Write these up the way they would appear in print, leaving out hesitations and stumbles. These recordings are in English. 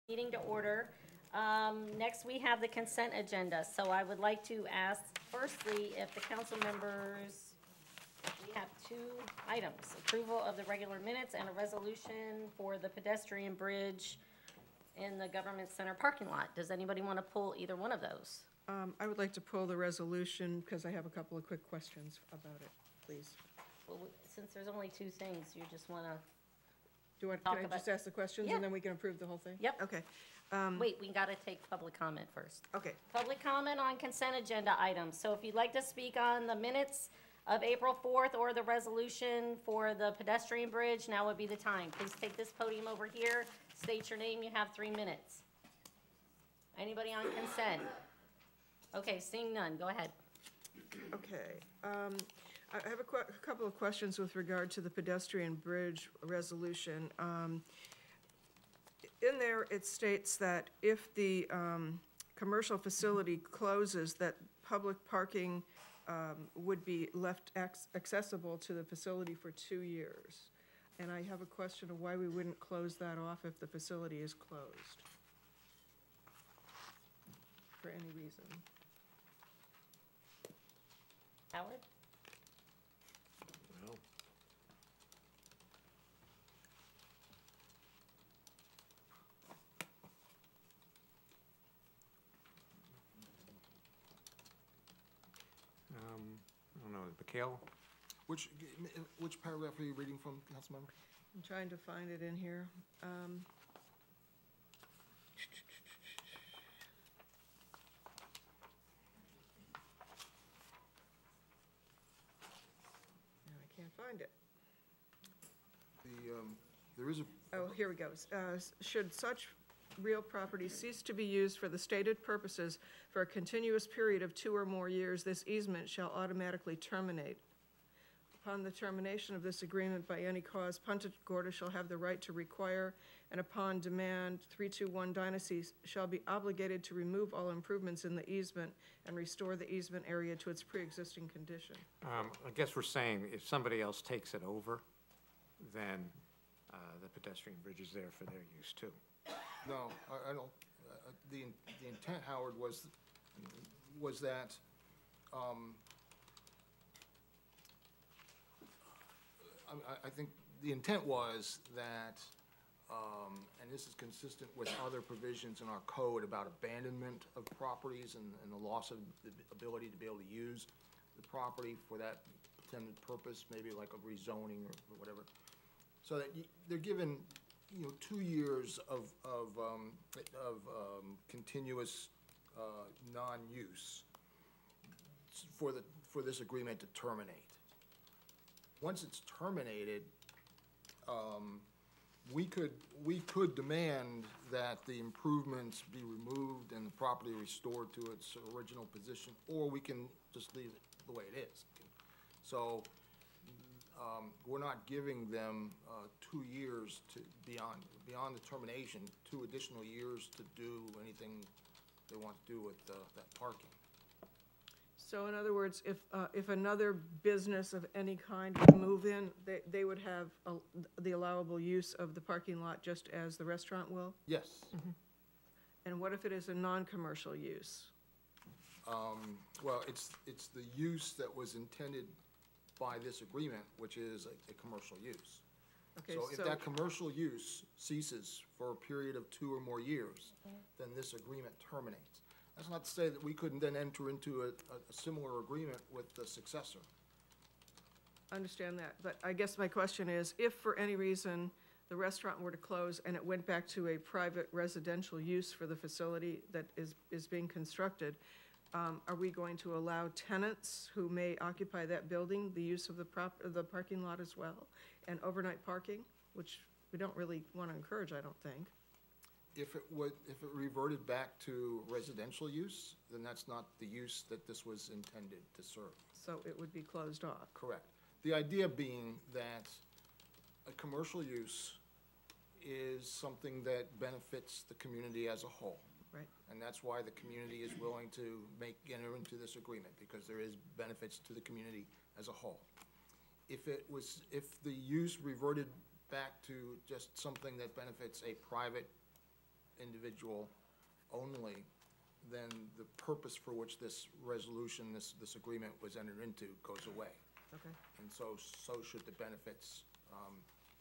Meeting to order. Next, we have the consent agenda. So I would like to ask firstly if the council members, we have two items, approval of the regular minutes and a resolution for the pedestrian bridge in the government center parking lot. Does anybody want to pull either one of those? I would like to pull the resolution because I have a couple of quick questions about it, please. Well, since there's only two things, you just want to, Can Talk I about- just ask the questions Yeah. and then we can approve the whole thing? Yep. Okay, wait, we got to take public comment first. okay. Public comment on consent agenda items. So if you'd like to speak on the minutes of April 4th or the resolution for the pedestrian bridge, now would be the time. Please take this podium over here, state your name, you have 3 minutes. Anybody on consent? Okay, seeing none, go ahead. Okay. I have a couple of questions with regard to the pedestrian bridge resolution. In there, it states that if the commercial facility closes, that public parking would be left accessible to the facility for 2 years. And I have a question of why we wouldn't close that off if the facility is closed for any reason. Howard? Well, I don't know, Mikhail? Which paragraph are you reading from, Councilmember? I'm trying to find it in here. No, I can't find it. There is a, Oh, here we go. Should such real property cease to be used for the stated purposes for a continuous period of 2 or more years, this easement shall automatically terminate. Upon the termination of this agreement by any cause, Punta, Gorda shall have the right to require, and upon demand, 321 Dynasty shall be obligated to remove all improvements in the easement and restore the easement area to its pre-existing condition. I guess we're saying if somebody else takes it over, then the pedestrian bridge is there for their use too. no, I don't, the intent, Howard, was that, I think the intent was that, and this is consistent with other provisions in our code about abandonment of properties and the loss of the ability to be able to use the property for that intended purpose, maybe like a rezoning or whatever. So that they're given, 2 years of continuous non-use for this agreement to terminate. Once it's terminated, we could demand that the improvements be removed and the property restored to its original position, or we can just leave it the way it is. So we're not giving them 2 years to beyond the termination, 2 additional years to do anything they want to do with that parking. So in other words, if another business of any kind would move in, they would have the allowable use of the parking lot just as the restaurant will? Yes. And what if it is a non-commercial use? Well, it's the use that was intended by this agreement, which is a commercial use. Okay, So if that commercial use ceases for a period of 2 or more years, then this agreement terminates. That's not to say that we couldn't then enter into a similar agreement with the successor. I understand that, but I guess my question is, if for any reason the restaurant were to close and it went back to a private residential use for the facility that is being constructed, are we going to allow tenants who may occupy that building the use of the parking lot as well? And overnight parking, which we don't really want to encourage, I don't think. If it reverted back to residential use, then that's not the use that this was intended to serve. So it would be closed off. Correct. The idea being that a commercial use is something that benefits the community as a whole. Right. And that's why the community is willing to enter into this agreement, because there is benefits to the community as a whole. If the use reverted back to just something that benefits a private individual only, then the purpose for which this resolution, this agreement was entered into goes away. Okay, And so should the benefits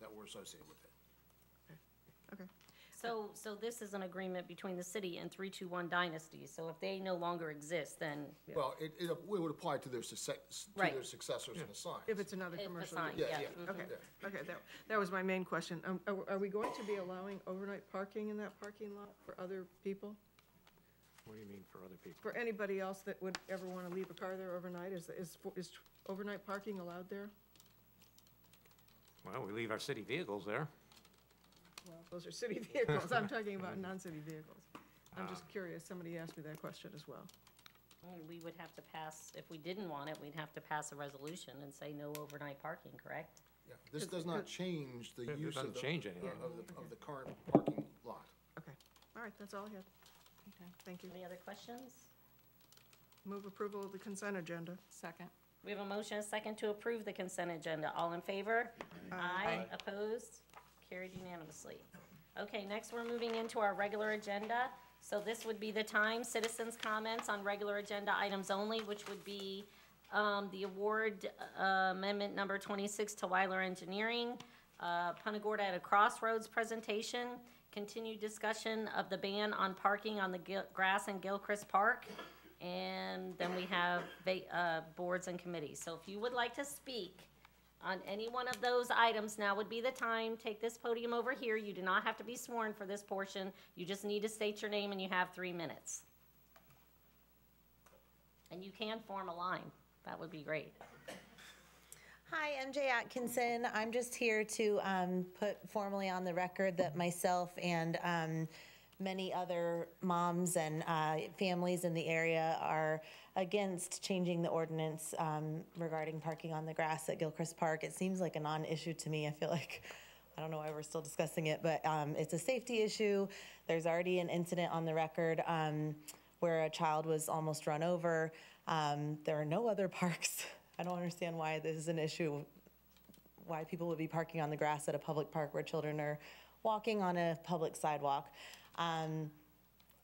that were associated with it. okay. So this is an agreement between the city and 321 Dynasty, so if they no longer exist, then Well, it would apply to their Right. successors and assigns. If it's another if commercial assigned, use. yeah. Yeah, mhm. Okay, Yeah. okay, that was my main question. Are we going to be allowing overnight parking in that parking lot for other people? What do you mean for other people? For anybody else that would ever want to leave a car there overnight? Is overnight parking allowed there? Well, we leave our city vehicles there. Well, those are city vehicles. I'm talking about non-city vehicles. I'm just curious. Somebody asked me that question as well. We would have to pass, if we didn't want it, we'd have to pass a resolution and say no overnight parking, correct? Yeah, this does not change the It use of doesn't the, change anything. of the current parking lot. Okay, all right, that's all I had. Okay. Thank you. Any other questions? Move approval of the consent agenda. Second. We have a motion, and a second to approve the consent agenda. All in favor? Aye. Opposed? Carried unanimously. Okay, next we're moving into our regular agenda. So this would be the time, citizens' comments on regular agenda items only, which would be the award amendment number 26 to Weiler Engineering, Punta Gorda at a Crossroads presentation, continued discussion of the ban on parking on the grass in Gilchrist Park, and then we have boards and committees. So if you would like to speak on any one of those items, now would be the time. Take this podium over here. You do not have to be sworn for this portion. You just need to state your name, and you have 3 minutes. And you can form a line. That would be great. Hi, MJ Atkinson. I'm just here to put formally on the record that myself and many other moms and families in the area are against changing the ordinance regarding parking on the grass at Gilchrist Park. It seems like a non-issue to me. I feel like, I don't know why we're still discussing it, but it's a safety issue. There's already an incident on the record where a child was almost run over. There are no other parks. I don't understand why this is an issue, why people would be parking on the grass at a public park where children are walking on a public sidewalk.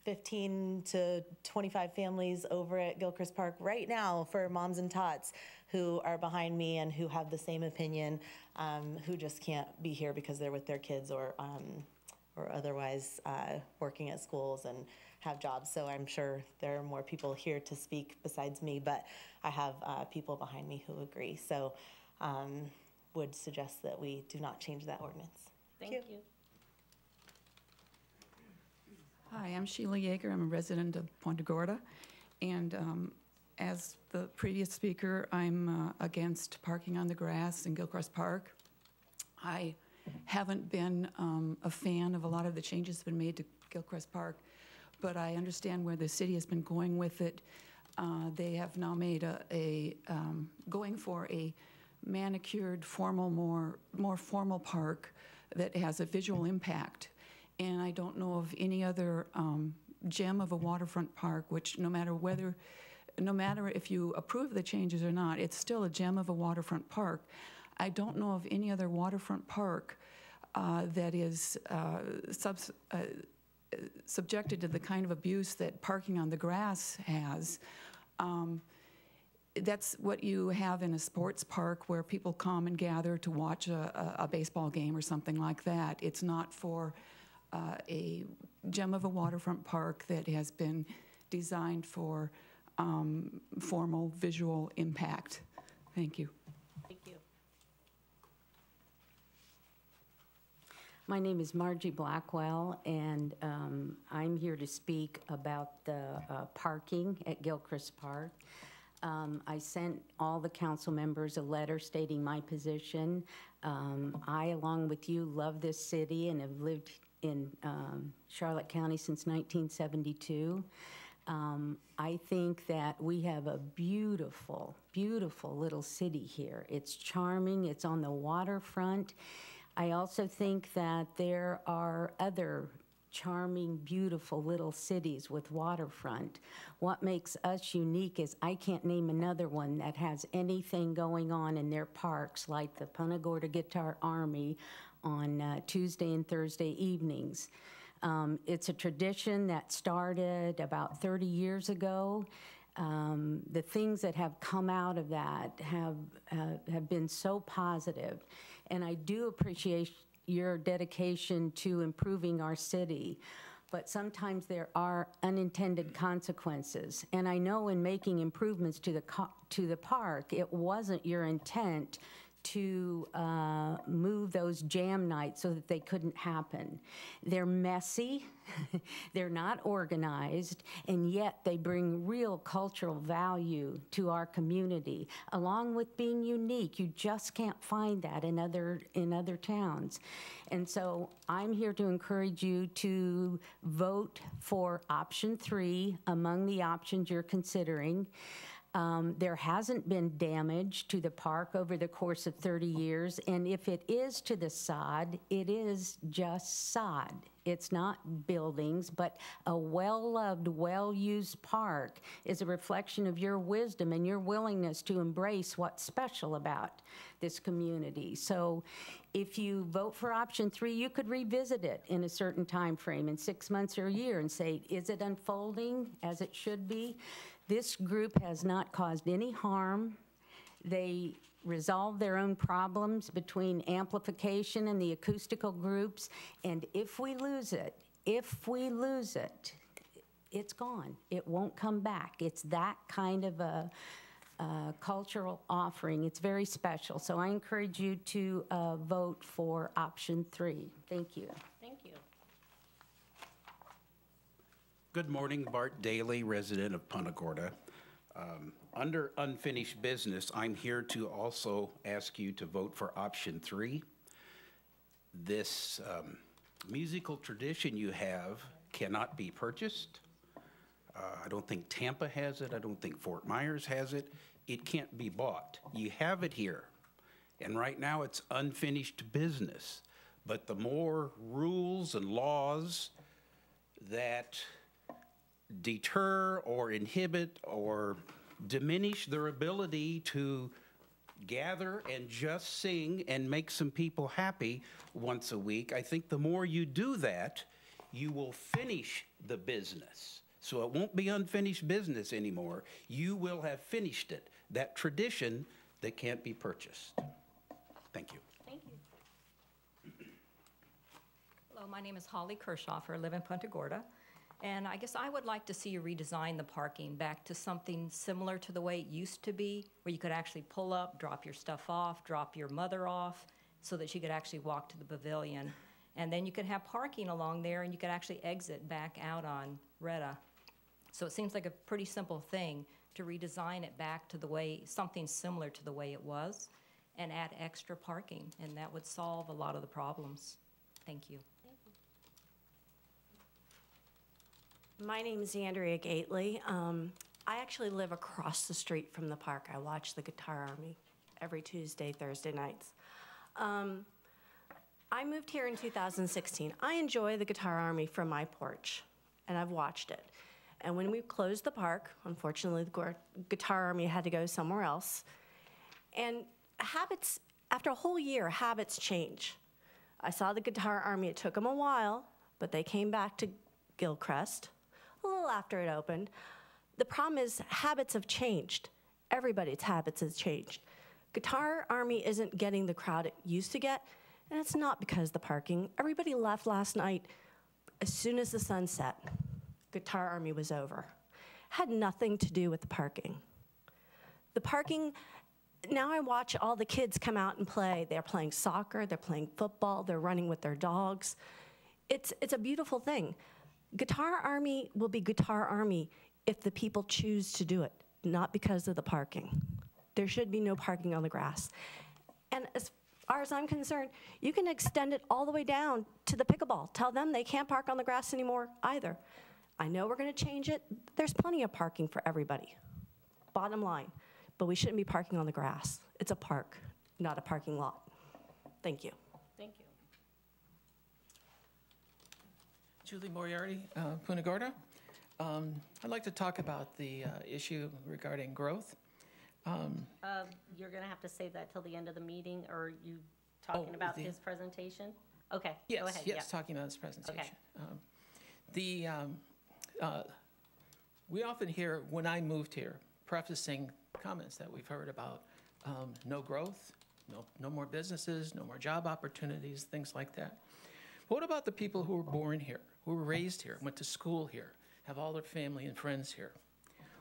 15 to 25 families over at Gilchrist Park right now for moms and tots who are behind me and who have the same opinion, who just can't be here because they're with their kids or otherwise working at schools and have jobs. So I'm sure there are more people here to speak besides me, but I have people behind me who agree. So would suggest that we do not change that ordinance. Thank you. Hi, I'm Sheila Yeager. I'm a resident of Punta Gorda. And as the previous speaker, I'm against parking on the grass in Gilchrist Park. I haven't been a fan of a lot of the changes that have been made to Gilchrist Park, but I understand where the city has been going with it. They have now made going for a manicured, formal, more formal park that has a visual impact. And I don't know of any other gem of a waterfront park, which no matter if you approve the changes or not, it's still a gem of a waterfront park. I don't know of any other waterfront park that is subjected to the kind of abuse that parking on the grass has. That's what you have in a sports park where people come and gather to watch a baseball game or something like that. It's not for a gem of a waterfront park that has been designed for formal visual impact. Thank you. Thank you. My name is Margie Blackwell, and I'm here to speak about the parking at Gilchrist Park. I sent all the council members a letter stating my position. I, along with you, love this city and have lived in Charlotte County since 1972. I think that we have a beautiful, beautiful little city here. It's charming, it's on the waterfront. I also think that there are other charming, beautiful little cities with waterfront. What makes us unique is I can't name another one that has anything going on in their parks like the Punta Gorda Guitar Army on Tuesday and Thursday evenings. It's a tradition that started about 30 years ago. The things that have come out of that have been so positive, and I do appreciate your dedication to improving our city. But sometimes there are unintended consequences. And I know in making improvements to the park, it wasn't your intent to move those jam nights so that they couldn't happen. They're messy, they're not organized, and yet they bring real cultural value to our community, along with being unique. You just can't find that in other towns. And so I'm here to encourage you to vote for option 3 among the options you're considering. There hasn't been damage to the park over the course of 30 years, and if it is to the sod, it is just sod. It's not buildings, but a well-loved, well-used park is a reflection of your wisdom and your willingness to embrace what's special about this community. So if you vote for option 3, you could revisit it in a certain time frame, in 6 months or a year, and say, is it unfolding as it should be? This group has not caused any harm. They resolve their own problems between amplification and the acoustical groups. And if we lose it, it's gone. It won't come back. It's that kind of a cultural offering. It's very special. So I encourage you to vote for option 3. Thank you. Thank you. Good morning, Bart Daly, resident of Punta Gorda. Under unfinished business, I'm here to also ask you to vote for option 3. This musical tradition you have cannot be purchased. I don't think Tampa has it. I don't think Fort Myers has it. It can't be bought. You have it here. And right now it's unfinished business. But the more rules and laws that deter or inhibit or diminish their ability to gather and just sing and make some people happy once a week, I think the more you do that, you will finish the business. So it won't be unfinished business anymore. You will have finished it, that tradition that can't be purchased. Thank you. Thank you. Hello, my name is Holly Kirchhofer. I live in Punta Gorda. And I guess I would like to see you redesign the parking back to something similar to the way it used to be, where you could actually pull up, drop your stuff off, drop your mother off, so that she could actually walk to the pavilion. And then you could have parking along there, and you could actually exit back out on Retta. So it seems like a pretty simple thing to redesign it back to the way, something similar to the way it was, and add extra parking, and that would solve a lot of the problems. Thank you. My name is Andrea Gately. I actually live across the street from the park. I watch the Guitar Army every Tuesday, Thursday nights. I moved here in 2016. I enjoy the Guitar Army from my porch, and I've watched it. And when we closed the park, unfortunately, the Guitar Army had to go somewhere else. And habits, after a whole year, habits change. I saw the Guitar Army. It took them a while, but they came back to Gilchrist a little after it opened. The problem is habits have changed. Everybody's habits has changed. Guitar Army isn't getting the crowd it used to get, and it's not because of the parking. Everybody left last night as soon as the sun set. Guitar Army was over. Had nothing to do with the parking. The parking, now I watch all the kids come out and play. They're playing soccer, they're playing football, they're running with their dogs. It's a beautiful thing. Guitar Army will be Guitar Army if the people choose to do it, not because of the parking. There should be no parking on the grass. And as far as I'm concerned, you can extend it all the way down to the pickleball. Tell them they can't park on the grass anymore either. I know we're gonna change it. There's plenty of parking for everybody, bottom line. But we shouldn't be parking on the grass. It's a park, not a parking lot. Thank you. Thank you. Julie Moriarty, Punta Gorda. I'd like to talk about the issue regarding growth. You're gonna have to save that till the end of the meeting, or are you talking about the- his presentation? Okay, go Yes, ahead, yeah. yes, talking about this presentation. We often hear, when I moved here, prefacing comments that we've heard about no growth, no more businesses, no more job opportunities, things like that. What about the people who were born here, who were raised here, went to school here, have all their family and friends here?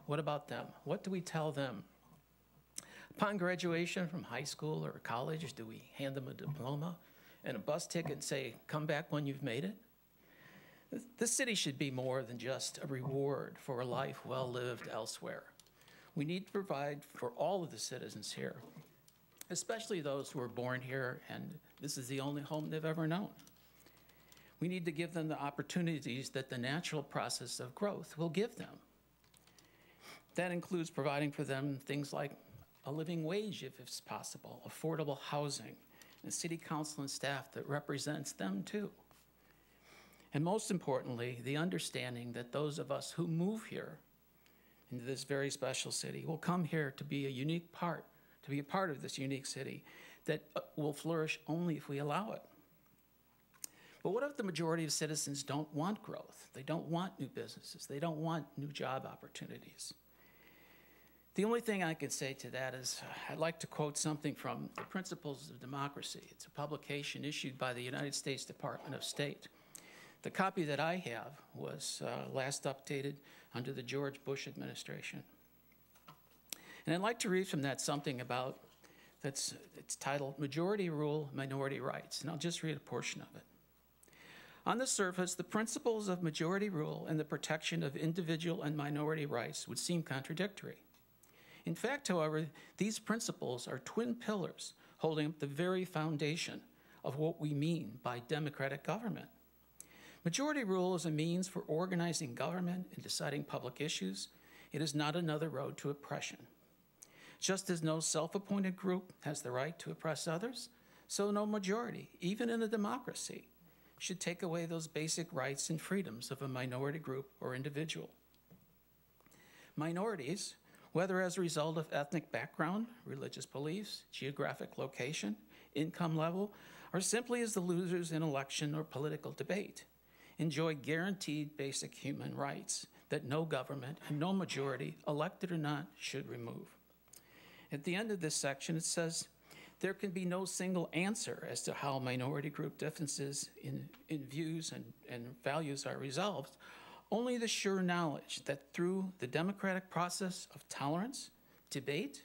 What about them? What do we tell them? Upon graduation from high school or college, do we hand them a diploma and a bus ticket and say, come back when you've made it? This city should be more than just a reward for a life well lived elsewhere. We need to provide for all of the citizens here, especially those who are born here and this is the only home they've ever known. We need to give them the opportunities that the natural process of growth will give them. That includes providing for them things like a living wage, if it's possible, affordable housing, and city council and staff that represents them too. And most importantly, the understanding that those of us who move here into this very special city will come here to be a part of this unique city that will flourish only if we allow it. But what if the majority of citizens don't want growth? They don't want new businesses. They don't want new job opportunities. The only thing I can say to that is I'd like to quote something from The Principles of Democracy. It's a publication issued by the United States Department of State. The copy that I have was last updated under the George Bush administration. And I'd like to read from that something about, it's titled Majority Rule, Minority Rights, and I'll just read a portion of it. On the surface, the principles of majority rule and the protection of individual and minority rights would seem contradictory. In fact, however, these principles are twin pillars holding up the very foundation of what we mean by democratic government. Majority rule is a means for organizing government and deciding public issues. It is not another road to oppression. Just as no self-appointed group has the right to oppress others, so no majority, even in a democracy, should take away those basic rights and freedoms of a minority group or individual. Minorities, whether as a result of ethnic background, religious beliefs, geographic location, income level, or simply as the losers in election or political debate, enjoy guaranteed basic human rights that no government and no majority, elected or not, should remove. At the end of this section, it says, there can be no single answer as to how minority group differences in views and values are resolved, only the sure knowledge that through the democratic process of tolerance, debate,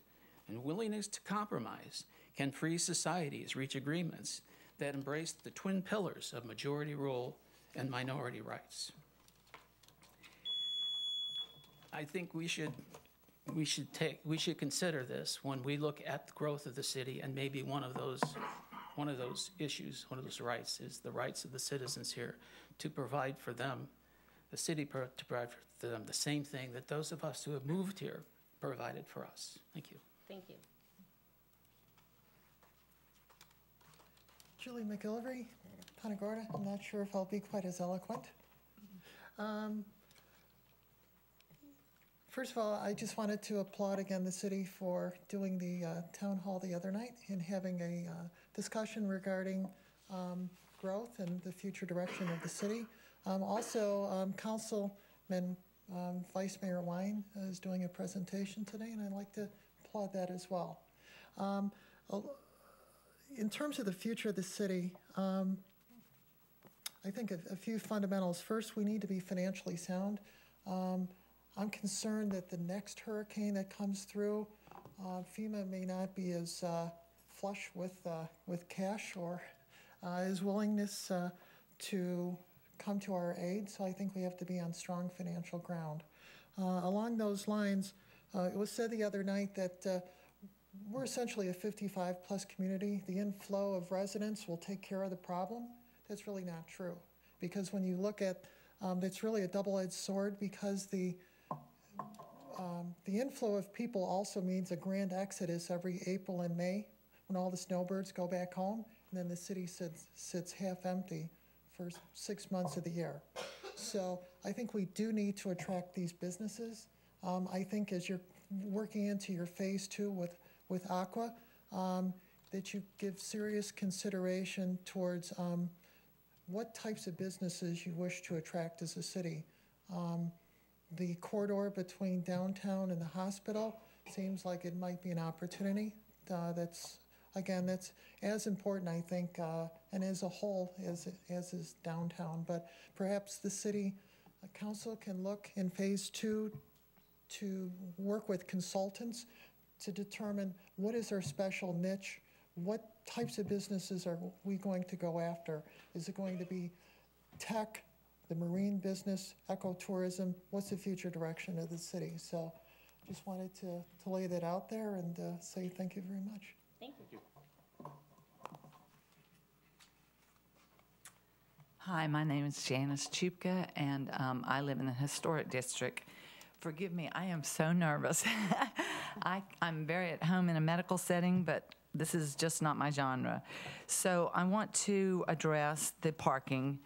and willingness to compromise can free societies reach agreements that embrace the twin pillars of majority rule and minority rights. I think we should consider this when we look at the growth of the city, and maybe one of those issues, one of those rights is the rights of the citizens here to provide for them, the city to provide for them the same thing that those of us who have moved here provided for us. Thank you. Thank you. Julie McGillivray, Punta Gorda. I'm not sure if I'll be quite as eloquent. First of all, I just wanted to applaud again the city for doing the town hall the other night and having a discussion regarding growth and the future direction of the city. Also, Councilman Vice Mayor Wine is doing a presentation today, and I'd like to applaud that as well. In terms of the future of the city, I think a few fundamentals. First, we need to be financially sound. I'm concerned that the next hurricane that comes through, FEMA may not be as flush with cash or his willingness to come to our aid. So I think we have to be on strong financial ground. Along those lines, it was said the other night that we're essentially a 55-plus community. The inflow of residents will take care of the problem. That's really not true, because when you look at, it's really a double-edged sword, because the inflow of people also means a grand exodus every April and May when all the snowbirds go back home, and then the city sits half empty for 6 months of the year. So I think we do need to attract these businesses. I think as you're working into your phase 2 with Aqua, that you give serious consideration towards what types of businesses you wish to attract as a city. The corridor between downtown and the hospital seems like it might be an opportunity. That's as important, I think, and as a whole as is downtown. But perhaps the city council can look in phase 2 to work with consultants to determine what is our special niche, what types of businesses are we going to go after? Is it going to be tech, the marine business, ecotourism? What's the future direction of the city? So just wanted to lay that out there and say thank you very much. Thank you. Hi, my name is Janice Chupka, and I live in the Historic District. Forgive me, I am so nervous. I'm very at home in a medical setting, but this is just not my genre. So I want to address the parking.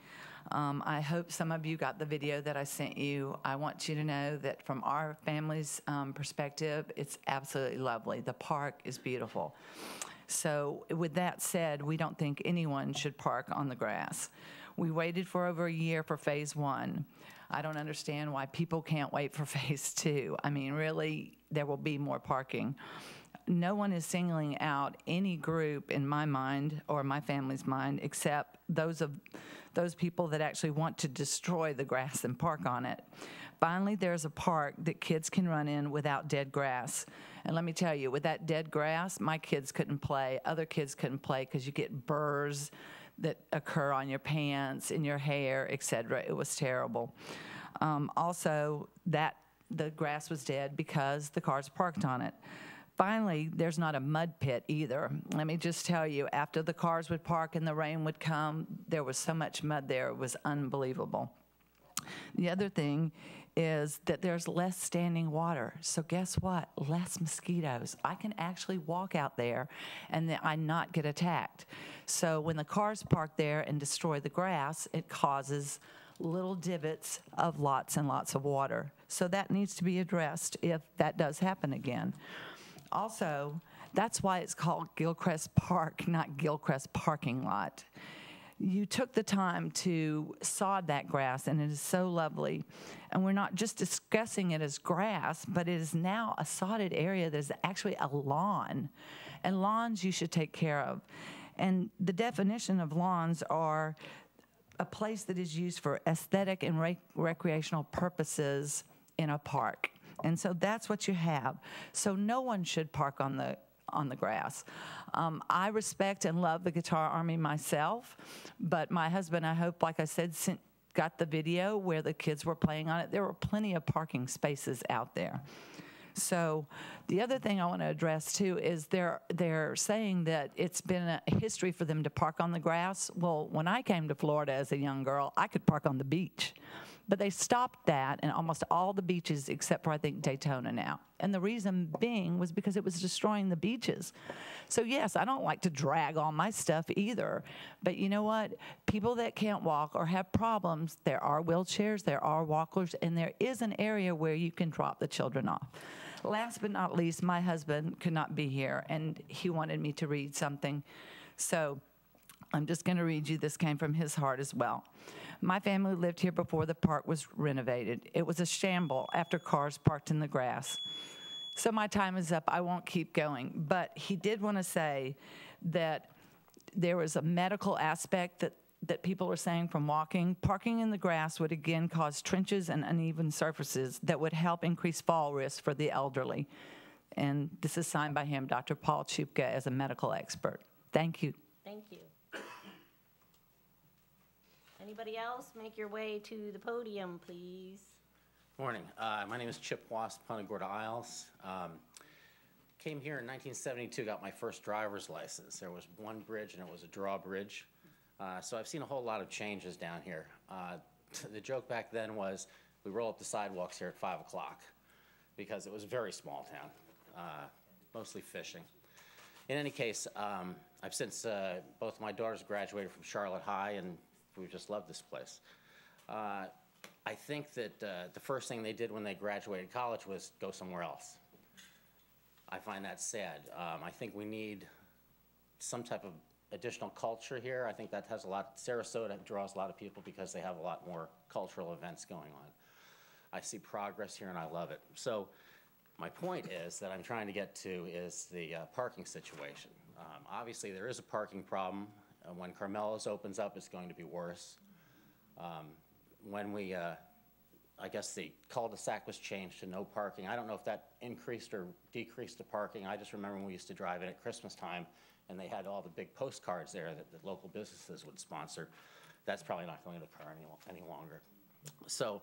I hope some of you got the video that I sent you. I want you to know that from our family's perspective, it's absolutely lovely. The park is beautiful. So with that said, we don't think anyone should park on the grass. We waited for over a year for phase 1. I don't understand why people can't wait for phase 2. I mean, really, there will be more parking. No one is singling out any group in my mind or my family's mind except those people that actually want to destroy the grass and park on it. Finally, there's a park that kids can run in without dead grass. And let me tell you, with that dead grass, my kids couldn't play. Other kids couldn't play because you get burrs that occur on your pants, in your hair, etc. It was terrible. Also, the grass was dead because the cars parked on it. Finally, there's not a mud pit either. Let me just tell you, after the cars would park and the rain would come, there was so much mud there, it was unbelievable. The other thing is that there's less standing water. So guess what? Less mosquitoes. I can actually walk out there and I not get attacked. So when the cars park there and destroy the grass, it causes little divots of lots and lots of water. So that needs to be addressed if that does happen again. Also, that's why it's called Gilchrist Park, not Gilchrist Parking Lot. You took the time to sod that grass, and it is so lovely. And we're not just discussing it as grass, but it is now a sodded area that is actually a lawn. And lawns you should take care of. And the definition of lawns are a place that is used for aesthetic and recreational purposes in a park. And so that's what you have. So no one should park on the grass. I respect and love the Guitar Army myself, but my husband, I hope, like I said, got the video where the kids were playing on it. There were plenty of parking spaces out there. So the other thing I want to address too is they're saying that it's been a history for them to park on the grass. Well, when I came to Florida as a young girl, I could park on the beach. But they stopped that in almost all the beaches except for, I think, Daytona now. And the reason being was because it was destroying the beaches. So, yes, I don't like to drag all my stuff either. But you know what? People that can't walk or have problems, there are wheelchairs, there are walkers, and there is an area where you can drop the children off. Last but not least, my husband could not be here, and he wanted me to read something. So I'm just going to read you. This came from his heart as well. My family lived here before the park was renovated. It was a shamble after cars parked in the grass. So my time is up. I won't keep going. But he did want to say that there was a medical aspect that people are saying from walking. Parking in the grass would again cause trenches and uneven surfaces that would help increase fall risk for the elderly. And this is signed by him, Dr. Paul Chupka, as a medical expert. Thank you. Thank you. Anybody else? Make your way to the podium, please. Morning. My name is Chip Wasp, Punta Gorda Isles. Came here in 1972, got my first driver's license. There was one bridge, and it was a drawbridge. So I've seen a whole lot of changes down here. The joke back then was we roll up the sidewalks here at 5 o'clock because it was a very small town, mostly fishing. In any case, I've since both my daughters graduated from Charlotte High, and we just love this place. I think that the first thing they did when they graduated college was go somewhere else. I find that sad. I think we need some type of additional culture here. I think that has a lot, Sarasota draws a lot of people because they have a lot more cultural events going on. I see progress here and I love it. So my point is that I'm trying to get to is the parking situation. Obviously, there is a parking problem. When Carmelo's opens up, it's going to be worse. When we, I guess the cul-de-sac was changed to no parking. I don't know if that increased or decreased the parking. I just remember when we used to drive in at Christmas time and they had all the big postcards there that local businesses would sponsor. That's probably not going to occur any longer. So,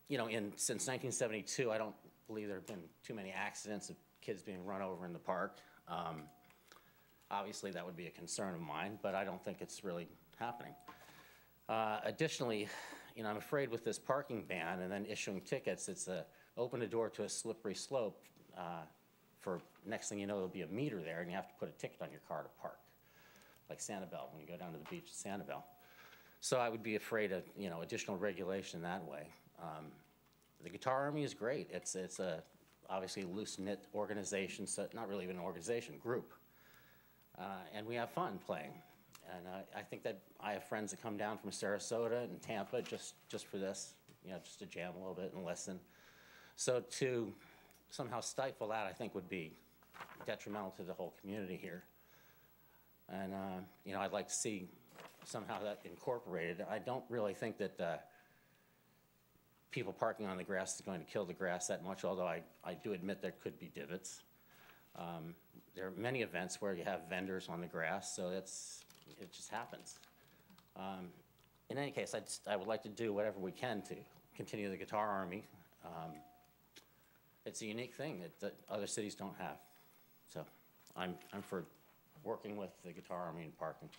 you know, since 1972, I don't believe there have been too many accidents of kids being run over in the park. Obviously, that would be a concern of mine, but I don't think it's really happening. Additionally, you know, I'm afraid with this parking ban and then issuing tickets, it's open the door to a slippery slope. For next thing you know, there'll be a meter there, and you have to put a ticket on your car to park, like Sanibel when you go down to the beach at Sanibel. So I would be afraid of, you know, additional regulation that way. The Guitar Army is great. It's a obviously loose-knit organization, so not really even an organization, group. And we have fun playing. And I think that I have friends that come down from Sarasota and Tampa just for this, you know, just to jam a little bit and listen. So to somehow stifle that, I think, would be detrimental to the whole community here. And, you know, I'd like to see somehow that incorporated. I don't really think that people parking on the grass is going to kill the grass that much, although I do admit there could be divots. There are many events where you have vendors on the grass, so it just happens. In any case, I would like to do whatever we can to continue the Guitar Army. It's a unique thing that other cities don't have. So I'm for working with the Guitar Army and parking.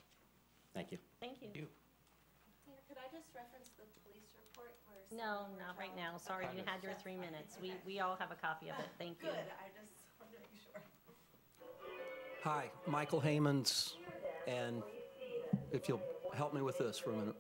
Thank you. Thank you. Mayor, could I just reference the police report where? No, not right now. Sorry, you had your 3 minutes. We all have a copy of it. Thank you. Good, I just wanted to make sure. Hi, Michael Hamans, and if you'll help me with this for a minute.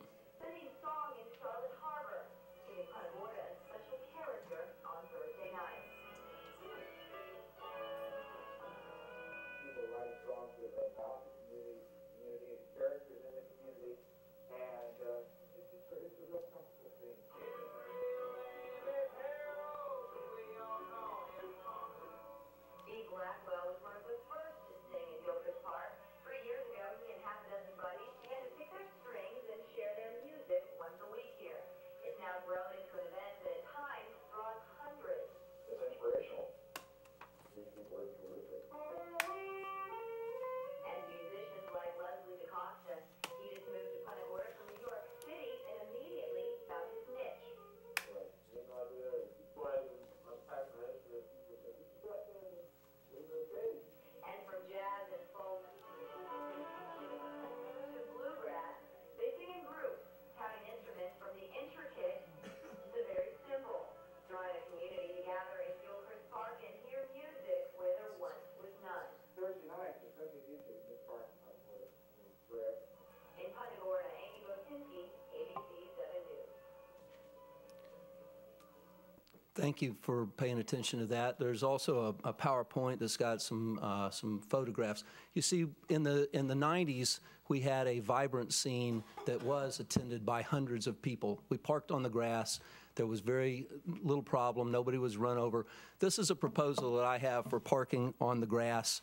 Thank you for paying attention to that. There's also a PowerPoint that's got some photographs. You see, in the 90s, we had a vibrant scene that was attended by hundreds of people. We parked on the grass. There was very little problem. Nobody was run over. This is a proposal that I have for parking on the grass.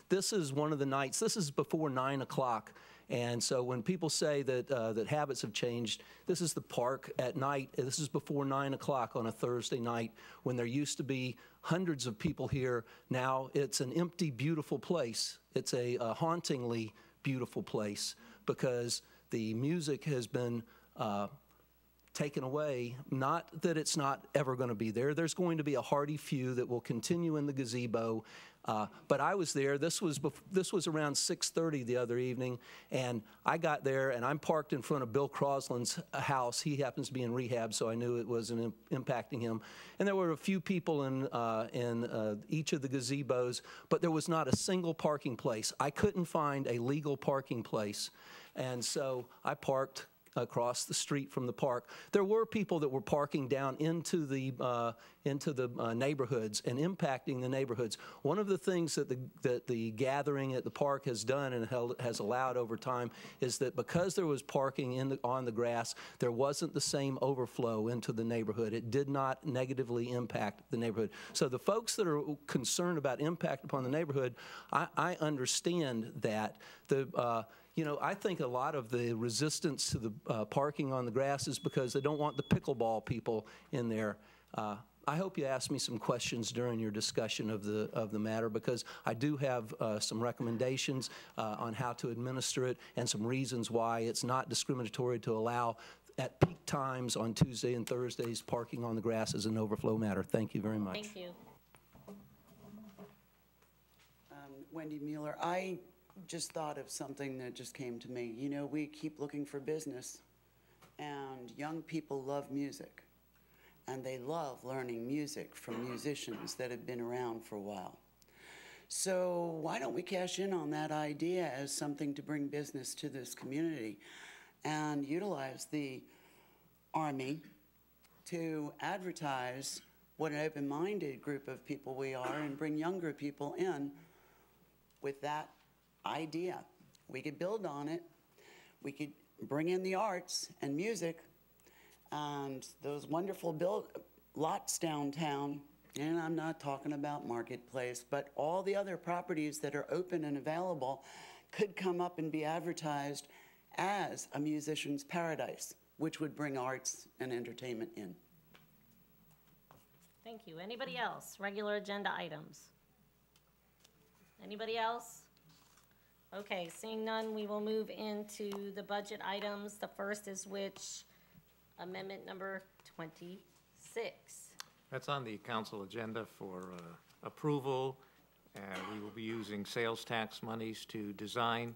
This is one of the nights. This is before 9 o'clock. And so when people say that habits have changed, this is the park at night. This is before 9 o'clock on a Thursday night when there used to be hundreds of people here. Now it's an empty, beautiful place. It's a hauntingly beautiful place because the music has been taken away. Not that it's not ever going to be there. There's going to be a hearty few that will continue in the gazebo. But I was there. This was around 6:30 the other evening, and I got there, and I'm parked in front of Bill Crosland's house. He happens to be in rehab, so I knew it wasn't impacting him. And there were a few people in each of the gazebos, but there was not a single parking place. I couldn't find a legal parking place, and so I parked across the street from the park, there were people that were parking down into the neighborhoods and impacting the neighborhoods. One of the things that the gathering at the park has done and has allowed over time is that because there was parking on the grass, there wasn't the same overflow into the neighborhood. It did not negatively impact the neighborhood. So the folks that are concerned about impact upon the neighborhood, I understand that. I think a lot of the resistance to the parking on the grass is because they don't want the pickleball people in there. I hope you ask me some questions during your discussion of the matter, because I do have some recommendations on how to administer it and some reasons why it's not discriminatory to allow at peak times on Tuesday and Thursdays parking on the grass as an overflow matter. Thank you very much. Thank you. Wendy Mueller, I just thought of something that just came to me. You know, we keep looking for business, and young people love music, and they love learning music from musicians that have been around for a while. So why don't we cash in on that idea as something to bring business to this community and utilize the Army to advertise what an open-minded group of people we are and bring younger people in with that idea. We could build on it. We could bring in the arts and music and those wonderful lots downtown. And I'm not talking about Marketplace, but all the other properties that are open and available could come up and be advertised as a musician's paradise, which would bring arts and entertainment in. Thank you. Anybody else? Regular agenda items? Anybody else? Okay, seeing none, we will move into the budget items. The first is which? Amendment number 26. That's on the council agenda for approval, and we will be using sales tax monies to design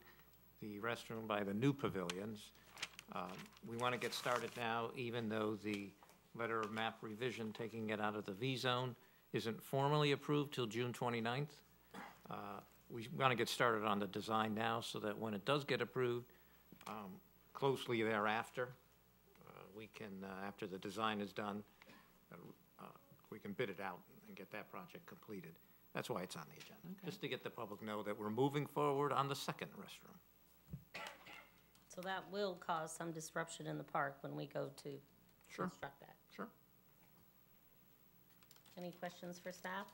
the restroom by the new pavilions. We want to get started now, even though the letter of map revision taking it out of the V zone isn't formally approved till June 29th. We want to get started on the design now so that when it does get approved, closely thereafter, we can, after the design is done, we can bid it out and get that project completed. That's why it's on the agenda, just to get the public know that we're moving forward on the second restroom. So that will cause some disruption in the park when we go to construct that. Sure. Any questions for staff?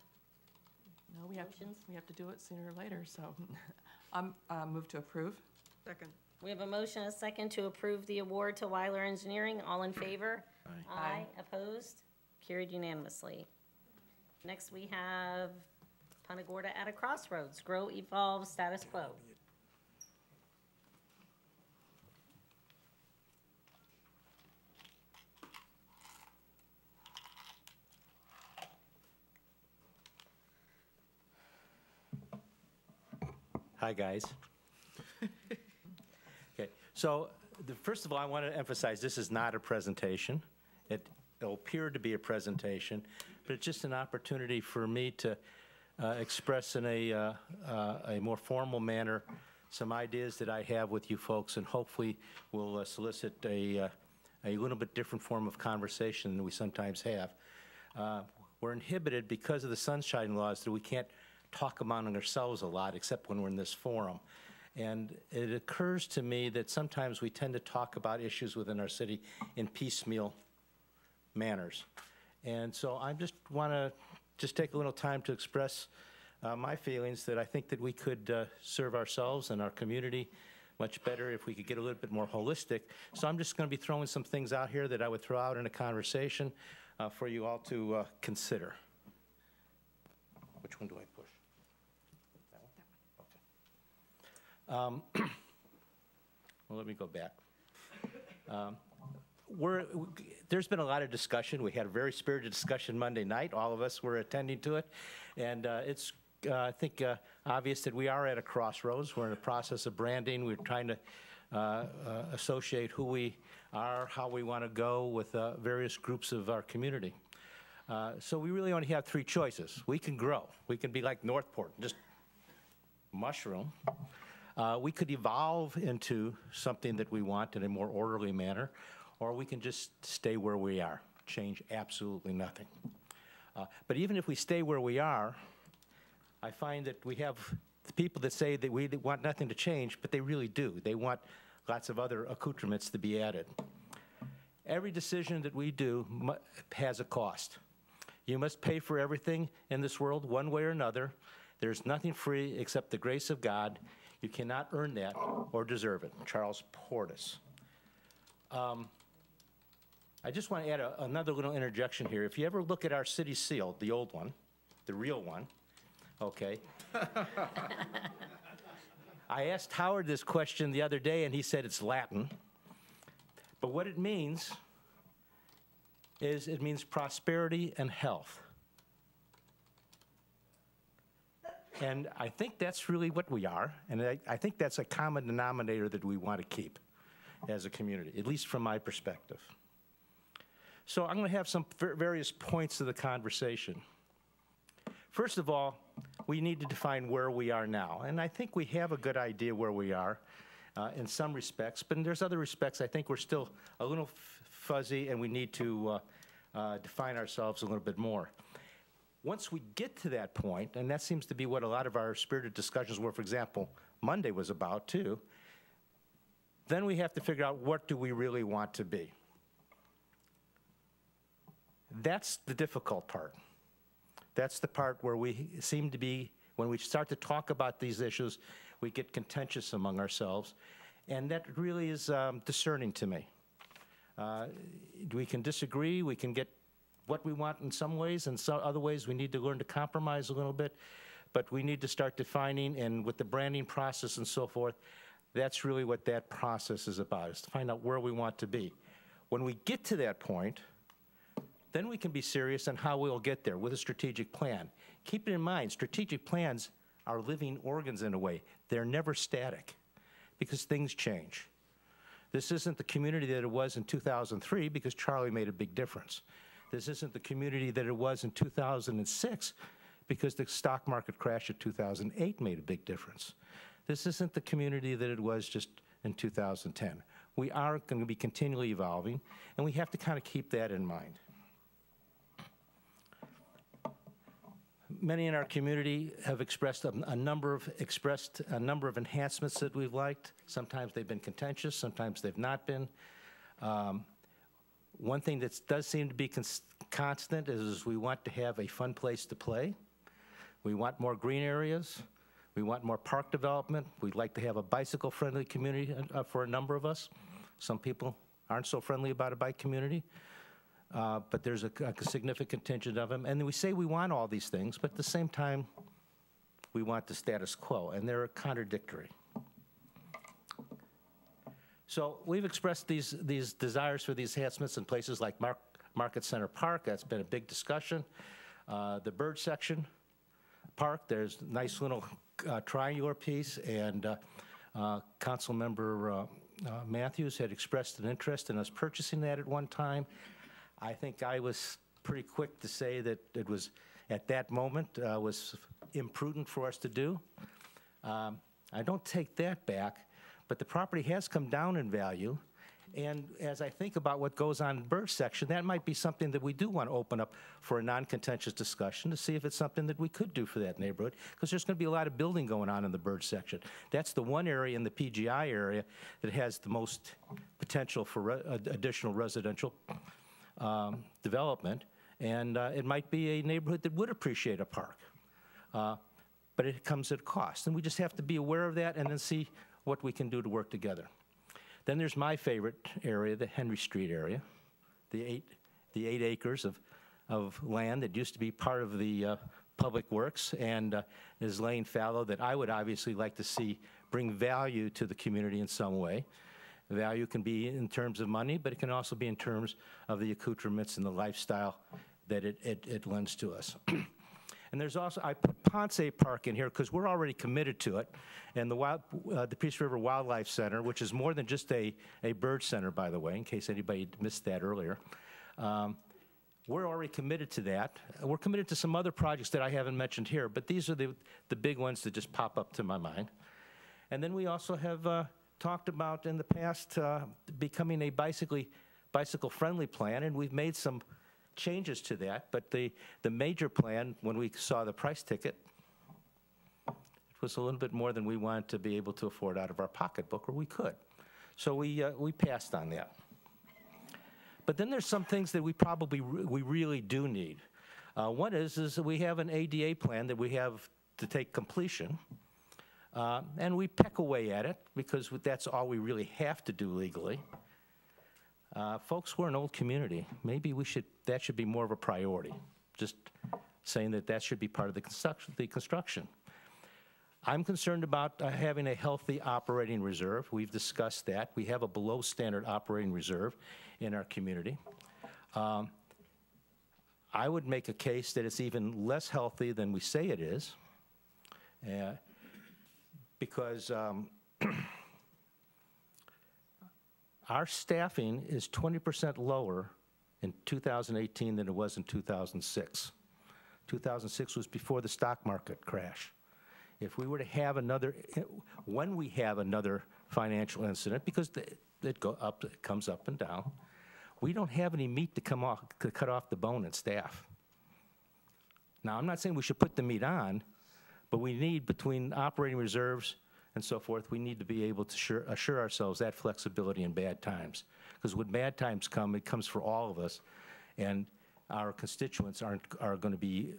No, we have to do it sooner or later, so I'm move to approve. Second. We have a motion, a second, to approve the award to Weiler Engineering. All in favor? Aye. Opposed? Carried unanimously. Next, we have Punta Gorda at a crossroads. Grow, evolve, status quo. Hi, guys. Okay, so first of all, I want to emphasize this is not a presentation. It'll appear to be a presentation, but it's just an opportunity for me to express in a more formal manner some ideas that I have with you folks, and hopefully will solicit a little bit different form of conversation than we sometimes have. We're inhibited because of the sunshine laws that we can't talk among ourselves a lot, except when we're in this forum. And it occurs to me that sometimes we tend to talk about issues within our city in piecemeal manners. And so I just want to take a little time to express my feelings that I think that we could serve ourselves and our community much better if we could get a little bit more holistic. So I'm just going to be throwing some things out here that I would throw out in a conversation for you all to consider. Which one do I push? Okay. Well, let me go back. There's been a lot of discussion. We had a very spirited discussion Monday night. All of us were attending to it. And it's, I think, obvious that we are at a crossroads. We're in the process of branding. We're trying to associate who we are, how we want to go with various groups of our community. So we really only have three choices. We can grow. We can be like Northport, just mushroom. We could evolve into something that we want in a more orderly manner, or we can just stay where we are, change absolutely nothing. But even if we stay where we are, I find that we have the people that say that we want nothing to change, but they really do. They want lots of other accoutrements to be added. Every decision that we do has a cost. You must pay for everything in this world one way or another. There's nothing free except the grace of God. You cannot earn that or deserve it. Charles Portis. I just want to add another little interjection here. If you ever look at our city seal, the old one, the real one, okay. I asked Howard this question the other day, and he said it's Latin. But what it means is it means prosperity and health. And I think that's really what we are, and I think that's a common denominator that we want to keep as a community, at least from my perspective. So I'm going to have some various points of the conversation. First of all, we need to define where we are now, and I think we have a good idea where we are in some respects, but there's other respects I think we're still a little fuzzy, and we need to define ourselves a little bit more. Once we get to that point, and that seems to be what a lot of our spirited discussions were, for example, Monday was about too, then we have to figure out what do we really want to be. That's the difficult part. That's the part where we seem to be, when we start to talk about these issues, we get contentious among ourselves, and that really is discerning to me. We can disagree, we can get what we want in some ways, and some other ways we need to learn to compromise a little bit, but we need to start defining, and with the branding process and so forth, that's really what that process is about, is to find out where we want to be. When we get to that point, then we can be serious on how we'll get there with a strategic plan. Keep it in mind, strategic plans are living organs in a way. They're never static because things change. This isn't the community that it was in 2003 because Charlie made a big difference. This isn't the community that it was in 2006 because the stock market crash of 2008 made a big difference. This isn't the community that it was just in 2010. We are going to be continually evolving, and we have to kind of keep that in mind. Many in our community have expressed a number of enhancements that we've liked. Sometimes they've been contentious, sometimes they've not been. One thing that does seem to be constant is we want to have a fun place to play. We want more green areas. We want more park development. We'd like to have a bicycle-friendly community for a number of us. Some people aren't so friendly about a bike community. But there's a significant contingent of them. And we say we want all these things, but at the same time, we want the status quo, and they're contradictory. So we've expressed these desires for these enhancements in places like Market Center Park. That's been a big discussion. The bird section park, there's a nice little triangular piece, and Councilmember Matthews had expressed an interest in us purchasing that at one time. I think I was pretty quick to say that it was, at that moment, was imprudent for us to do. I don't take that back, but the property has come down in value, and as I think about what goes on in the bird section, that might be something that we do want to open up for a non-contentious discussion to see if it's something that we could do for that neighborhood, because there's going to be a lot of building going on in the bird section. That's the one area in the PGI area that has the most potential for additional residential development, and it might be a neighborhood that would appreciate a park, but it comes at a cost, and we just have to be aware of that and then see what we can do to work together. Then there's my favorite area, the Henry Street area, the eight acres of land that used to be part of the Public Works and is laying fallow, that I would obviously like to see bring value to the community in some way. Value can be in terms of money, but it can also be in terms of the accoutrements and the lifestyle that it lends to us. And there's also, I put Ponce Park in here because we're already committed to it, and the Peace River Wildlife Center, which is more than just a bird center, by the way, in case anybody missed that earlier. We're already committed to that. We're committed to some other projects that I haven't mentioned here, but these are the big ones that just pop up to my mind. And then we also have talked about in the past becoming a bicycle-friendly plan, and we've made some changes to that. But the major plan, when we saw the price ticket, it was a little bit more than we wanted to be able to afford out of our pocketbook, or we could. So we passed on that. But then there's some things that we really do need. One is that we have an ADA plan that we have to take completion, and we peck away at it because that's all we really have to do legally. Folks, we're an old community. Maybe that should be more of a priority. Just saying that should be part of the construction. I'm concerned about having a healthy operating reserve. We've discussed that. We have a below standard operating reserve in our community. I would make a case that it's even less healthy than we say it is, because our staffing is 20% lower in 2018 than it was in 2006. 2006 was before the stock market crash. If we were to have when we have another financial incident, because it comes up and down, we don't have any meat to cut off the bone in staff. Now, I'm not saying we should put the meat on, but we need, between operating reserves and so forth, we need to be able to assure ourselves that flexibility in bad times. Because when bad times come, it comes for all of us, and our constituents are going to be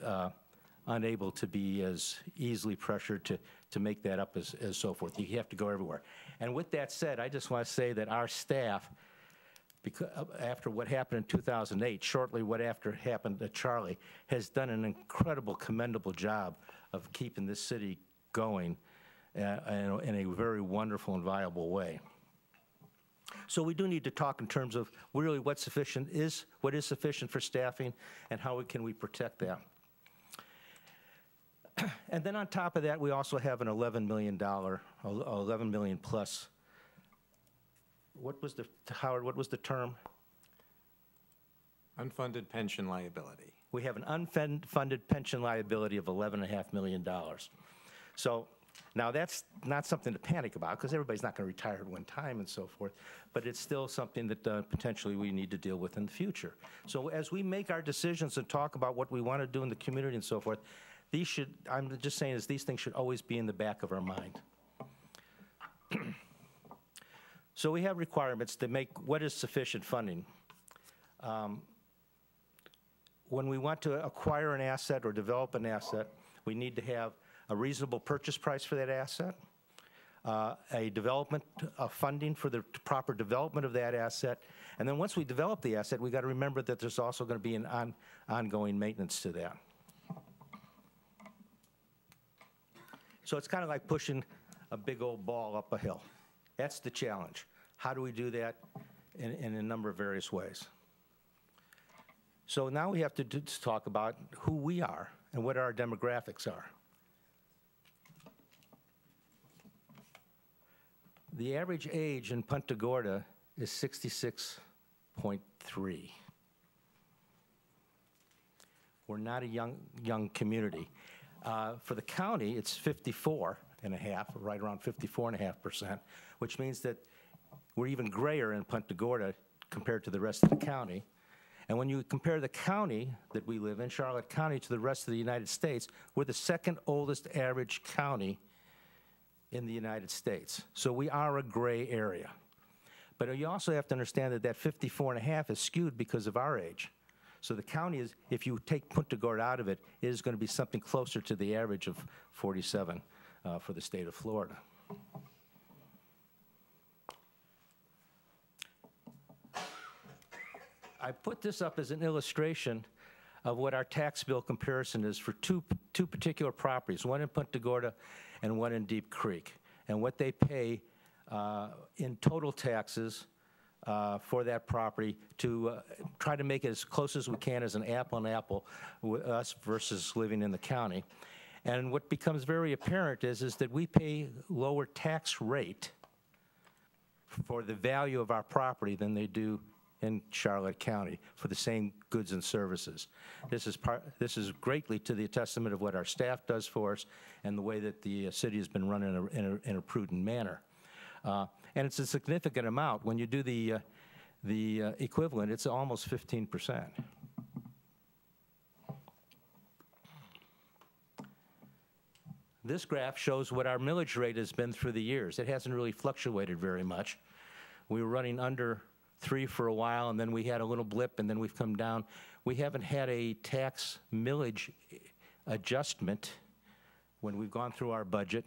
unable to be as easily pressured to make that up as so forth. You have to go everywhere. And with that said, I just want to say that our staff, because after what happened in 2008, shortly what after happened to Charlie, has done an incredible, commendable job of keeping this city going in a very wonderful and viable way. So we do need to talk in terms of really what is sufficient for staffing, and how can we protect that. And then on top of that, we also have an $11 million plus. Howard, what was the term? Unfunded pension liability. We have an unfunded pension liability of $11.5 million. So now that's not something to panic about, because everybody's not going to retire at one time and so forth, but it's still something that potentially we need to deal with in the future. So as we make our decisions and talk about what we want to do in the community and so forth, I'm just saying is these things should always be in the back of our mind. So we have requirements to make what is sufficient funding. When we want to acquire an asset or develop an asset, we need to have a reasonable purchase price for that asset, a funding for the proper development of that asset, and then once we develop the asset, we got to remember that there's also going to be an ongoing maintenance to that. So it's kind of like pushing a big old ball up a hill. That's the challenge. How do we do that? In a number of various ways. So now we have to talk about who we are and what our demographics are. The average age in Punta Gorda is 66.3. We're not a young community. For the county, it's 54.5, right around 54.5%, which means that we're even grayer in Punta Gorda compared to the rest of the county. And when you compare the county that we live in, Charlotte County, to the rest of the United States, we're the second oldest average county in the United States. So we are a gray area. But you also have to understand that 54.5 is skewed because of our age. So the county is, if you take Punta Gorda out of it, it is going to be something closer to the average of 47 for the state of Florida. I put this up as an illustration of what our tax bill comparison is for two particular properties, one in Punta Gorda and one in Deep Creek, and what they pay in total taxes for that property to try to make it as close as we can as an apple with us versus living in the county. And what becomes very apparent is that we pay lower tax rate for the value of our property than they do in Charlotte County for the same goods and services. This is greatly to the testament of what our staff does for us and the way that the city has been run in a prudent manner. And it's a significant amount. When you do the equivalent, it's almost 15%. This graph shows what our millage rate has been through the years. It hasn't really fluctuated very much. We were running under 3 for a while, and then we had a little blip, and then we've come down. We haven't had a tax millage adjustment when we've gone through our budget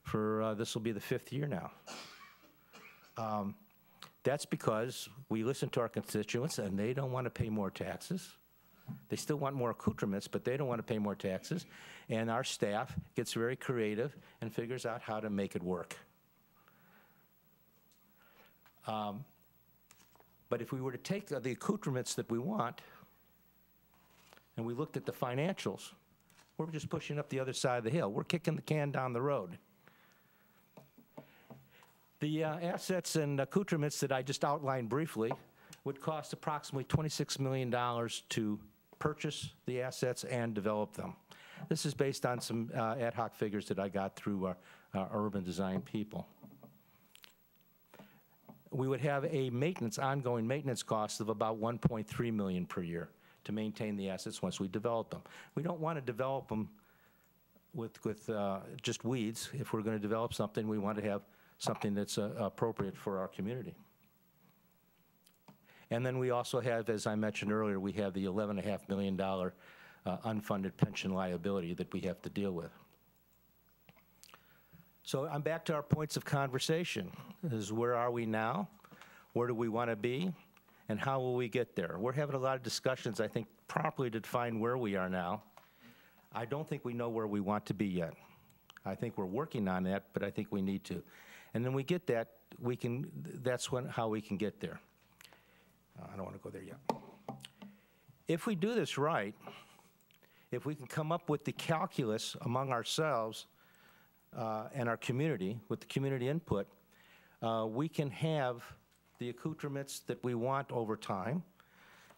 for, this will be the 5th year now. That's because we listen to our constituents, and they don't want to pay more taxes. They still want more accoutrements, but they don't want to pay more taxes. And our staff gets very creative and figures out how to make it work. But if we were to take the accoutrements that we want, and we looked at the financials, we're just pushing up the other side of the hill. We're kicking the can down the road. The assets and accoutrements that I just outlined briefly would cost approximately $26 million to purchase the assets and develop them. This is based on some ad hoc figures that I got through our urban design people. We would have a ongoing maintenance cost of about $1.3 million per year to maintain the assets once we develop them. We don't want to develop them with just weeds. If we're going to develop something, we want to have something that's appropriate for our community. And then we also have, as I mentioned earlier, we have the $11.5 million unfunded pension liability that we have to deal with. So I'm back to our points of conversation. This is where are we now? Where do we want to be? And how will we get there? We're having a lot of discussions, I think, properly to define where we are now. I don't think we know where we want to be yet. I think we're working on that, but I think we need to. And then we get that, that's how we can get there. I don't want to go there yet. If we do this right, if we can come up with the calculus among ourselves and our community, with the community input, we can have the accoutrements that we want over time.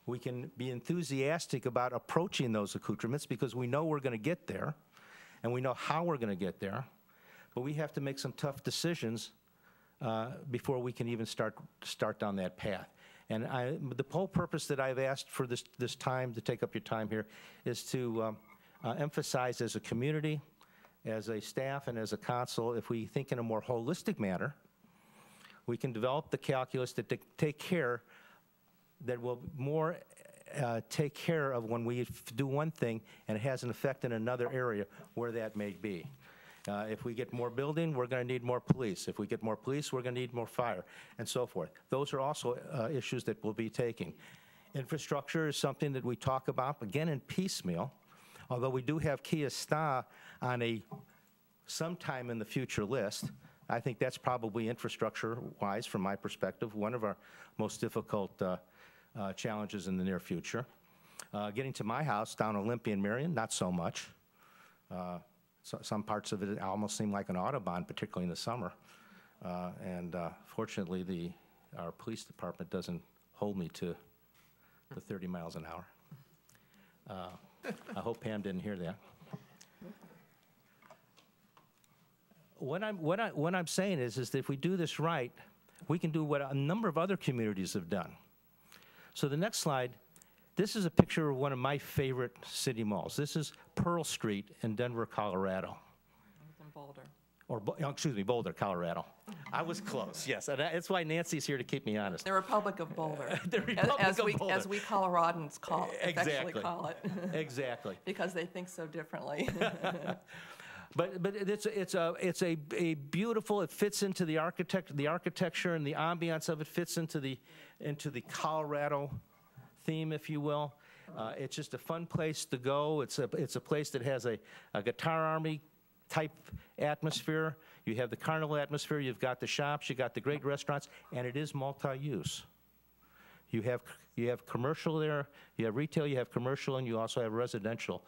We can be enthusiastic about approaching those accoutrements because we know we're going to get there, and we know how we're going to get there, but we have to make some tough decisions before we can even start down that path. And the whole purpose that I've asked for this time, to take up your time here, is to emphasize as a community, as a staff, and as a council, if we think in a more holistic manner, we can develop the calculus that take care, that will more take care of when we do one thing and it has an effect in another area where that may be. If we get more building, we're going to need more police. If we get more police, we're going to need more fire, and so forth. Those are also issues that we'll be taking. Infrastructure is something that we talk about, again, in piecemeal, although we do have Kia Sta on a sometime in the future list. I think that's probably infrastructure-wise, from my perspective, one of our most difficult challenges in the near future. Getting to my house down Olympia and Marion, not so much. So some parts of it almost seem like an Autobahn, particularly in the summer. Fortunately, our police department doesn't hold me to the 30 miles an hour. I hope Pam didn't hear that. What I'm saying is that if we do this right, we can do what a number of other communities have done. So the next slide, this is a picture of one of my favorite city malls. This is Pearl Street in Denver, Colorado. In Boulder. Excuse me, Boulder, Colorado. I was close, yes. And that's why Nancy's here to keep me honest. The Republic of Boulder. The Republic of Boulder. As we Coloradans affectionately call it. Exactly. Because they think so differently. But it's a beautiful. It fits into the architecture and the ambiance of it fits into the Colorado theme, if you will. It's just a fun place to go. It's a place that has a Guitar Army type atmosphere. You have the carnival atmosphere. You've got the shops. You got the great restaurants, and it is multi-use. You have commercial there. You have retail. You have commercial, and you also have residential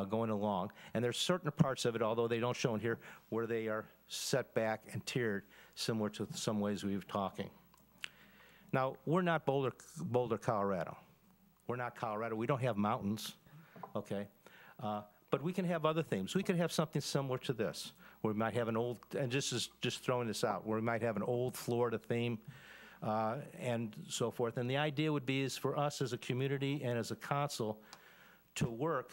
going along. And there's certain parts of it, although they don't show in here, where they are set back and tiered, similar to some ways we were talking. Now, we're not Boulder, Colorado. We're not Colorado. We don't have mountains, okay? But we can have other things. We could have something similar to this, where we might have an old, and just throwing this out, where we might have an old Florida theme and so forth. And the idea would be is for us as a community and as a council to work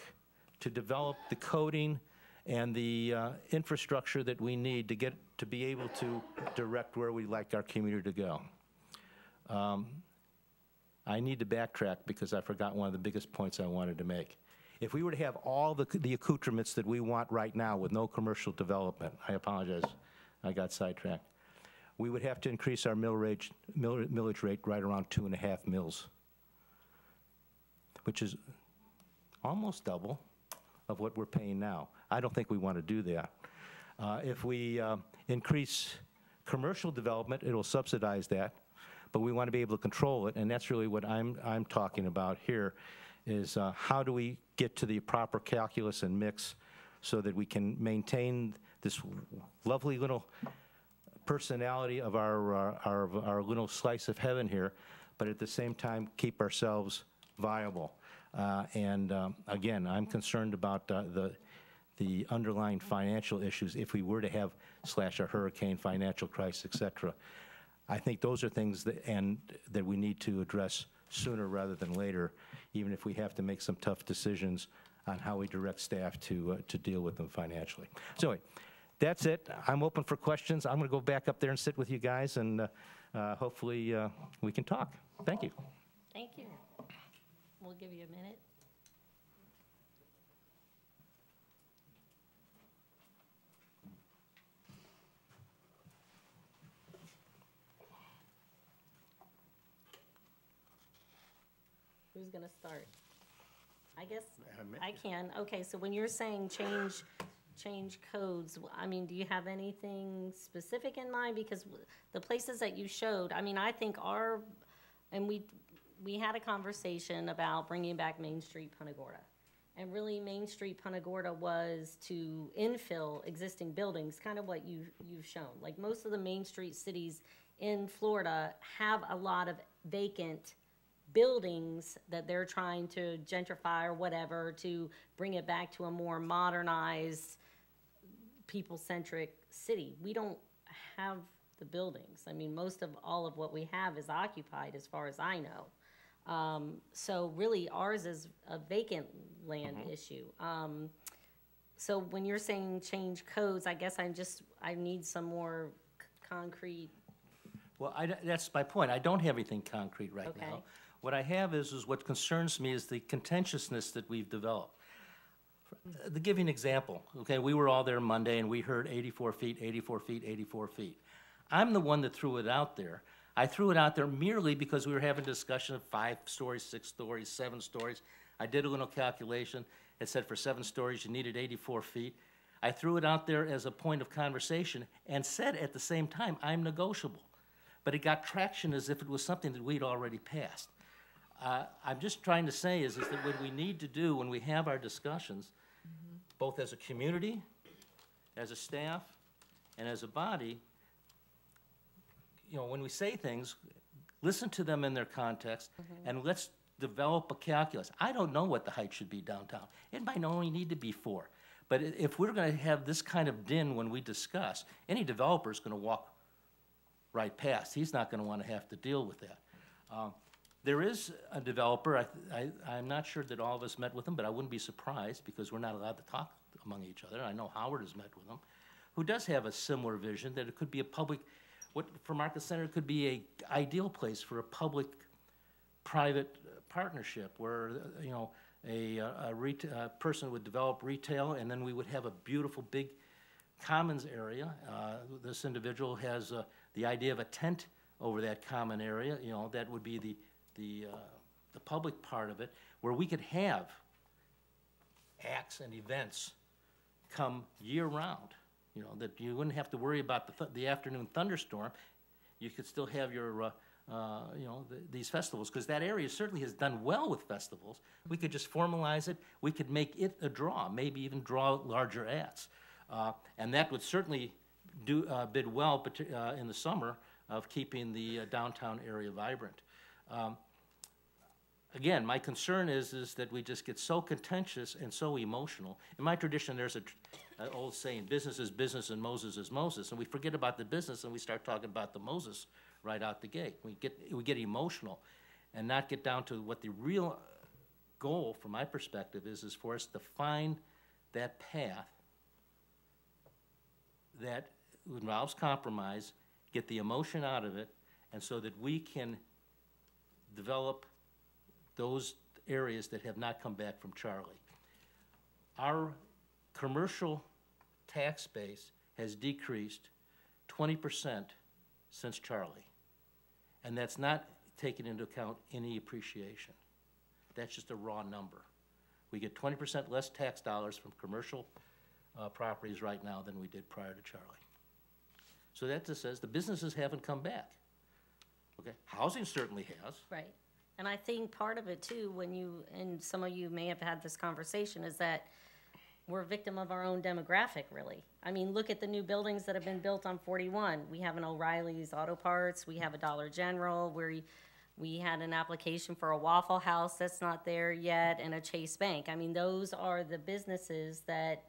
to develop the coding and the infrastructure that we need to be able to direct where we'd like our community to go. I need to backtrack because I forgot one of the biggest points I wanted to make. If we were to have all the accoutrements that we want right now with no commercial development, I apologize, I got sidetracked, we would have to increase our millage rate right around 2.5 mils, which is almost double of what we're paying now. I don't think we want to do that. If we increase commercial development, it'll subsidize that, but we want to be able to control it, and that's really what I'm talking about here, is how do we get to the proper calculus and mix so that we can maintain this lovely little personality of our little slice of heaven here, but at the same time keep ourselves viable. Again, I'm concerned about the underlying financial issues if we were to have a hurricane, financial crisis, et cetera. I think those are things that we need to address sooner rather than later, even if we have to make some tough decisions on how we direct staff to deal with them financially. So anyway, that's it. I'm open for questions. I'm going to go back up there and sit with you guys, and hopefully we can talk. Thank you. Thank you. We'll give you a minute. Who's going to start? I guess I can. Okay, so when you're saying change codes, I mean, do you have anything specific in mind? Because the places that you showed, I mean, I think and we had a conversation about bringing back Main Street Punta Gorda. And really, Main Street Punta Gorda was to infill existing buildings, kind of what you've shown. Like most of the Main Street cities in Florida have a lot of vacant buildings that they're trying to gentrify or whatever to bring it back to a more modernized, people-centric city. We don't have the buildings. I mean, most of all of what we have is occupied as far as I know. So really ours is a vacant land issue. So when you're saying change codes, I guess I need some more concrete. Well, that's my point. I don't have anything concrete right now. What I have is what concerns me is the contentiousness that we've developed. To give you an example, okay, we were all there Monday and we heard 84 feet, 84 feet, 84 feet. I'm the one that threw it out there. I threw it out there merely because we were having a discussion of 5 stories, 6 stories, 7 stories. I did a little calculation. It said for 7 stories you needed 84 feet. I threw it out there as a point of conversation and said at the same time, I'm negotiable. But it got traction as if it was something that we'd already passed. I'm just trying to say is that what we need to do when we have our discussions, both as a community, as a staff, and as a body, you know, when we say things, listen to them in their context, and let's develop a calculus. I don't know what the height should be downtown. It might only need to be 4. But if we're going to have this kind of din when we discuss, any developer is going to walk right past. He's not going to want to have to deal with that. There is a developer, I'm not sure that all of us met with him, but I wouldn't be surprised because we're not allowed to talk among each other. I know Howard has met with him, who does have a similar vision that it could be a public, for Market Center, it could be a ideal place for a public-private partnership where, you know, a person would develop retail and then we would have a beautiful big commons area. This individual has the idea of a tent over that common area, you know, that would be the public part of it, where we could have acts and events come year-round, you know, that you wouldn't have to worry about the afternoon thunderstorm. You could still have your, you know, these festivals, because that area certainly has done well with festivals. We could just formalize it. We could make it a draw, maybe even draw larger ads. And that would certainly bid well in the summer of keeping the downtown area vibrant. Again, my concern is that we just get so contentious and so emotional. In my tradition, there's an old saying, business is business and Moses is Moses, and we forget about the business and we start talking about the Moses right out the gate. We get emotional and not get down to what the real goal, from my perspective, is for us to find that path that involves compromise, get the emotion out of it, and so that we can develop those areas that have not come back from Charlie. Our commercial tax base has decreased 20% since Charlie. And that's not taking into account any appreciation. That's just a raw number. We get 20% less tax dollars from commercial properties right now than we did prior to Charlie. So that just says the businesses haven't come back. Okay, housing certainly has. Right. And I think part of it too, when you, and some of you may have had this conversation, is that we're a victim of our own demographic, really. I mean, look at the new buildings that have been built on 41. We have an O'Reilly's Auto Parts, we have a Dollar General, we had an application for a Waffle House that's not there yet, and a Chase Bank. I mean, those are the businesses that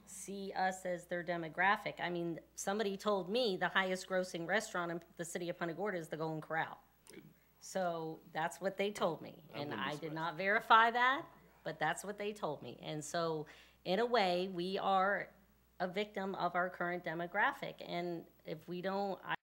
see us as their demographic. I mean, somebody told me the highest grossing restaurant in the city of Punta Gorda is the Golden Corral. So that's what they told me, and I did not verify that, but that's what they told me. And so, in a way, we are a victim of our current demographic, and if we don't,